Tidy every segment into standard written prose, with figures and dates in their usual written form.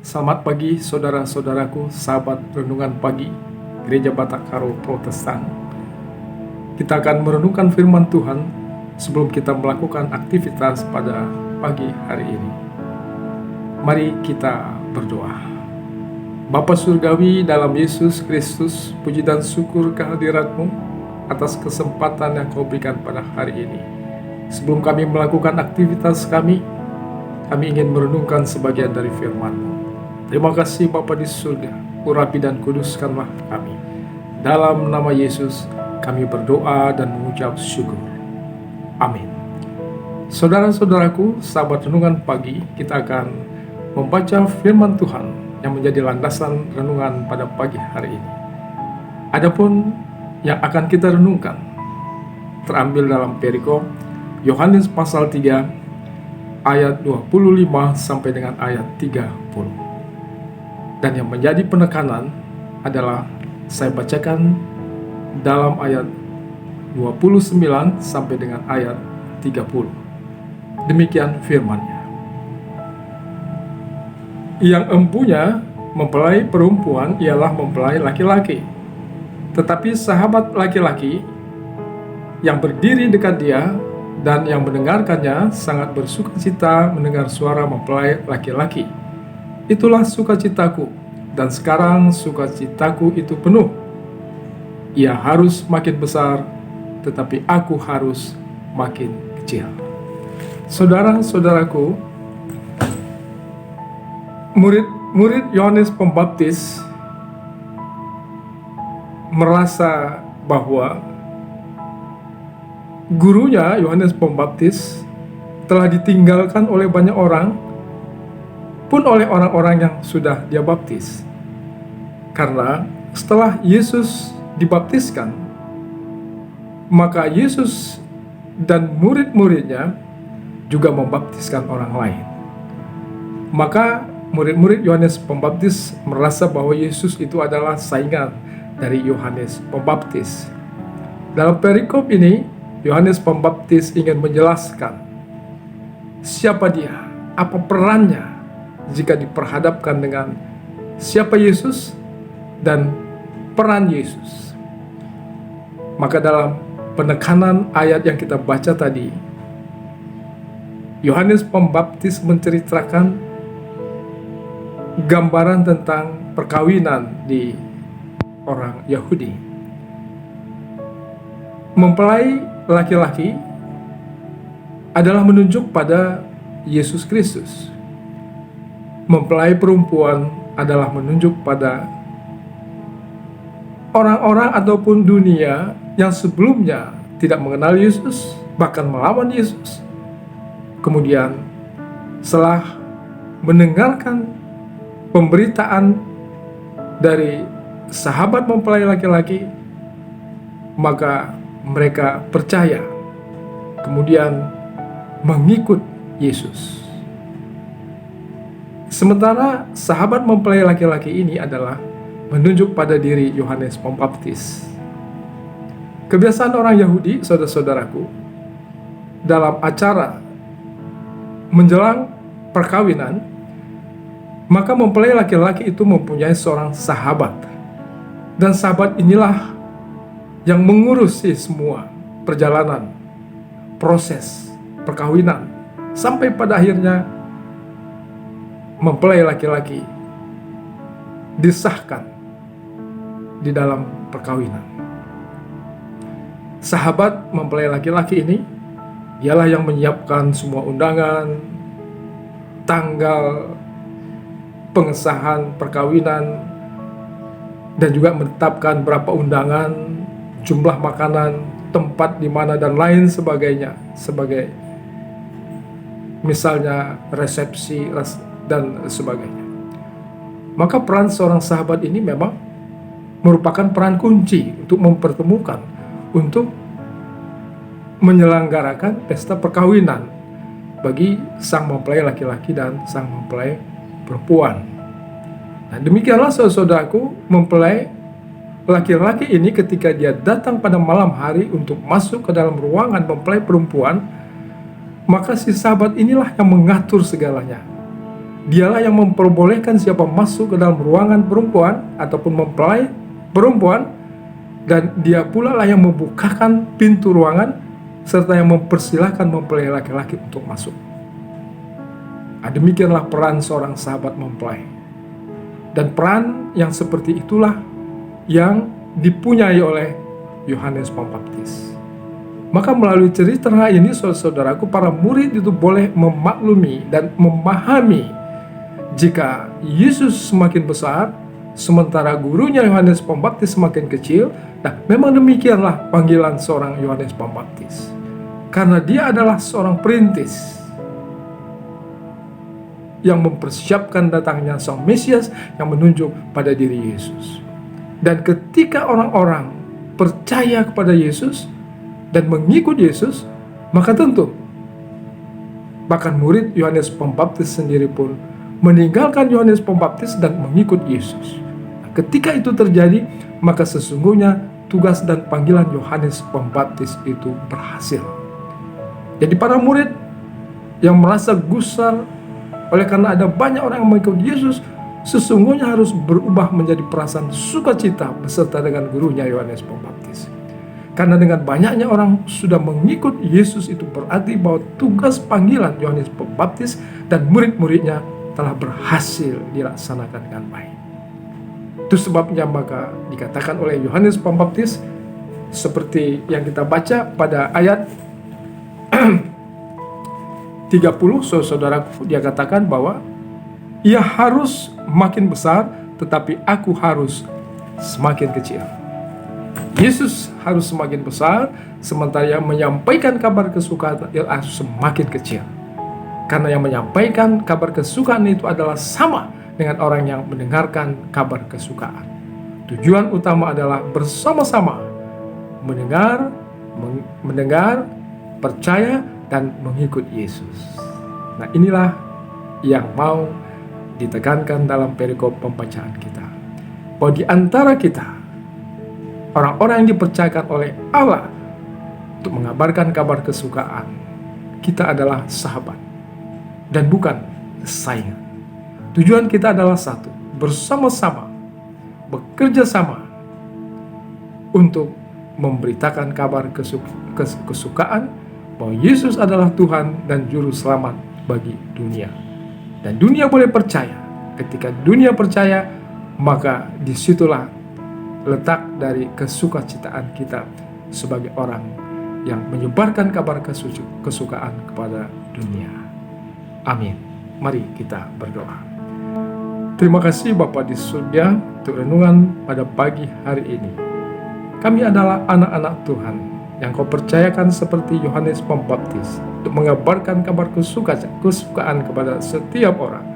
Selamat pagi saudara-saudaraku, sahabat renungan pagi Gereja Batak Karo Protestan. Kita akan merenungkan firman Tuhan sebelum kita melakukan aktivitas pada pagi hari ini. Mari kita berdoa. Bapa Surgawi dalam Yesus Kristus, puji dan syukur kehadirat-Mu atas kesempatan yang Kau berikan pada hari ini. Sebelum kami melakukan aktivitas kami ingin merenungkan sebagian dari firman-Mu. Terima kasih Bapa di surga, urapi dan kuduskanlah kami. Dalam nama Yesus kami berdoa dan mengucap syukur. Amin. Saudara-saudaraku, sahabat renungan pagi, kita akan membaca firman Tuhan yang menjadi landasan renungan pada pagi hari ini. Adapun yang akan kita renungkan terambil dalam perikop Yohanes pasal 3 ayat 25 sampai dengan ayat 30. Dan yang menjadi penekanan adalah saya bacakan dalam ayat 29 sampai dengan ayat 30. Demikian firman-Nya. Yang empunya mempelai perempuan ialah mempelai laki-laki. Tetapi sahabat laki-laki yang berdiri dekat dia dan yang mendengarkannya sangat bersukacita mendengar suara mempelai laki-laki. Itulah sukacitaku, dan sekarang sukacitaku itu penuh. Ia harus makin besar, tetapi aku harus makin kecil. Saudara-saudaraku, murid Yohanes Pembaptis merasa bahwa gurunya Yohanes Pembaptis telah ditinggalkan oleh banyak orang, pun oleh orang-orang yang sudah dia baptis. Karena setelah Yesus dibaptiskan, maka Yesus dan murid-muridnya juga membaptiskan orang lain. Maka murid-murid Yohanes Pembaptis merasa bahwa Yesus itu adalah saingan dari Yohanes Pembaptis. Dalam perikop ini, Yohanes Pembaptis ingin menjelaskan siapa dia, apa perannya jika diperhadapkan dengan siapa Yesus dan peran Yesus. Maka dalam penekanan ayat yang kita baca tadi, Yohanes Pembaptis menceritakan gambaran tentang perkawinan di orang Yahudi. Mempelai laki-laki adalah menunjuk pada Yesus Kristus. Mempelai perempuan adalah menunjuk pada orang-orang ataupun dunia yang sebelumnya tidak mengenal Yesus, bahkan melawan Yesus. Kemudian setelah mendengarkan pemberitaan dari sahabat mempelai laki-laki, maka mereka percaya, kemudian mengikut Yesus. Sementara sahabat mempelai laki-laki ini adalah menunjuk pada diri Yohanes Pembaptis. Kebiasaan orang Yahudi, saudara-saudaraku, dalam acara menjelang perkawinan, maka mempelai laki-laki itu mempunyai seorang sahabat. Dan sahabat inilah yang mengurusi semua perjalanan, proses perkawinan, sampai pada akhirnya mempelai laki-laki disahkan di dalam perkawinan. Sahabat mempelai laki-laki ini ialah yang menyiapkan semua undangan, tanggal pengesahan perkawinan, dan juga menetapkan berapa undangan, jumlah makanan, tempat di mana dan lain sebagainya, sebagai misalnya resepsi dan sebagainya. Maka peran seorang sahabat ini memang merupakan peran kunci untuk mempertemukan, untuk menyelenggarakan pesta perkawinan bagi sang mempelai laki-laki dan sang mempelai perempuan. Nah, demikianlah saudara-saudaraku, mempelai laki-laki ini ketika dia datang pada malam hari untuk masuk ke dalam ruangan mempelai perempuan, maka si sahabat inilah yang mengatur segalanya. Dialah yang memperbolehkan siapa masuk ke dalam ruangan perempuan ataupun mempelai perempuan, dan dia pula lah yang membukakan pintu ruangan serta yang mempersilahkan mempelai laki-laki untuk masuk. Demikianlah peran seorang sahabat mempelai. Dan peran yang seperti itulah yang dipunyai oleh Yohanes Pembaptis. Maka melalui cerita ini, saudaraku, para murid itu boleh memaklumi dan memahami jika Yesus semakin besar, sementara gurunya Yohanes Pembaptis semakin kecil. Nah, memang demikianlah panggilan seorang Yohanes Pembaptis. Karena dia adalah seorang perintis yang mempersiapkan datangnya Sang Mesias yang menunjuk pada diri Yesus. Dan ketika orang-orang percaya kepada Yesus dan mengikut Yesus, maka tentu bahkan murid Yohanes Pembaptis sendiri pun meninggalkan Yohanes Pembaptis dan mengikut Yesus. Ketika itu terjadi, maka sesungguhnya tugas dan panggilan Yohanes Pembaptis itu berhasil. Jadi para murid yang merasa gusar oleh karena ada banyak orang yang mengikut Yesus, sesungguhnya harus berubah menjadi perasaan sukacita beserta dengan gurunya Yohanes Pembaptis. Karena dengan banyaknya orang sudah mengikut Yesus, itu berarti bahwa tugas panggilan Yohanes Pembaptis dan murid-muridnya telah berhasil dilaksanakan dengan baik. Itu sebabnya maka dikatakan oleh Yohanes Pembaptis seperti yang kita baca pada ayat 30, saudaraku, dia katakan bahwa ia harus makin besar, tetapi aku harus semakin kecil. Yesus harus semakin besar, sementara yang menyampaikan kabar kesukaan ia harus semakin kecil. Karena yang menyampaikan kabar kesukaan itu adalah sama dengan orang yang mendengarkan kabar kesukaan. Tujuan utama adalah bersama-sama mendengar, percaya, dan mengikut Yesus. Nah, inilah yang mau ditekankan dalam perikop pembacaan kita. Bahwa di antara kita, orang-orang yang dipercayakan oleh Allah untuk mengabarkan kabar kesukaan, kita adalah sahabat dan bukan saingan. Tujuan kita adalah satu, bersama-sama, bekerja sama untuk memberitakan kabar kesukaan bahwa Yesus adalah Tuhan dan Juru Selamat bagi dunia. Dan dunia boleh percaya. Ketika dunia percaya, maka disitulah letak dari kesukacitaan kita sebagai orang yang menyebarkan kabar kesukaan kepada dunia. Amin. Mari kita berdoa. Terima kasih Bapa di surga untuk renungan pada pagi hari ini. Kami adalah anak-anak Tuhan yang Kau percayakan seperti Yohanes Pembaptis untuk mengabarkan kabar kesukaan kepada setiap orang,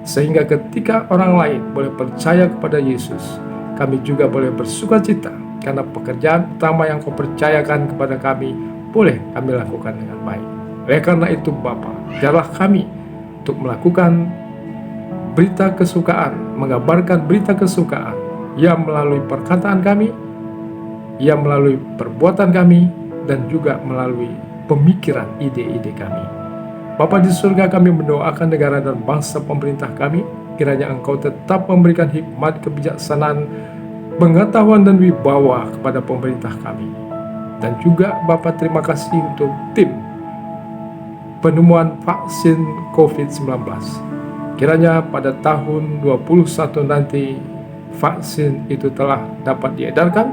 sehingga ketika orang lain boleh percaya kepada Yesus, kami juga boleh bersukacita karena pekerjaan utama yang Kau percayakan kepada kami boleh kami lakukan dengan baik. Oleh karena itu Bapa, ajarlah kami untuk melakukan berita kesukaan, mengabarkan berita kesukaan, ya melalui perkataan kami, ia melalui perbuatan kami, dan juga melalui pemikiran ide-ide kami. Bapa di surga, kami mendoakan negara dan bangsa pemerintah kami, kiranya Engkau tetap memberikan hikmat, kebijaksanaan, pengetahuan, dan wibawa kepada pemerintah kami. Dan juga Bapa, terima kasih untuk tim penemuan vaksin COVID-19. Kiranya pada tahun 2021 nanti vaksin itu telah dapat diedarkan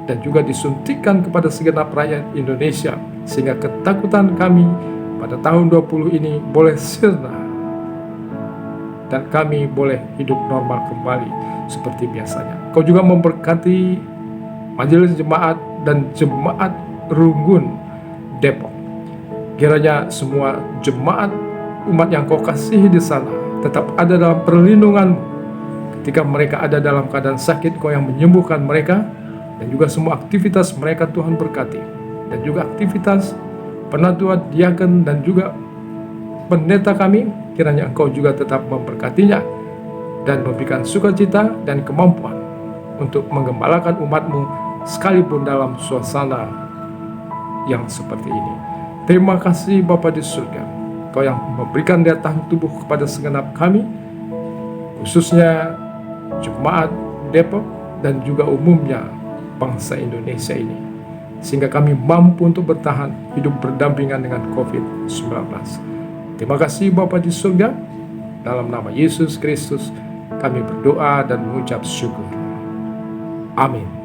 dan juga disuntikan kepada segenap rakyat Indonesia, sehingga ketakutan kami pada tahun 20 ini boleh sirna dan kami boleh hidup normal kembali seperti biasanya. Kau juga memberkati majelis jemaat dan jemaat Runggun Depok. Kiranya semua jemaat umat yang Kau kasihi di sana tetap ada dalam perlindungan-Mu. Ketika mereka ada dalam keadaan sakit, Kau yang menyembuhkan mereka. Dan juga semua aktivitas mereka Tuhan berkati. Dan juga aktivitas penatua, diaken, dan juga pendeta kami, kiranya Engkau juga tetap memberkatinya dan memberikan sukacita dan kemampuan untuk menggembalakan umat-Mu sekalipun dalam suasana yang seperti ini. Terima kasih Bapa di surga. Kau yang memberikan daya tahan tubuh kepada segenap kami, khususnya Jemaat Depok dan juga umumnya bangsa Indonesia ini, sehingga kami mampu untuk bertahan hidup berdampingan dengan COVID-19. Terima kasih Bapa di surga, dalam nama Yesus Kristus kami berdoa dan mengucap syukur. Amin.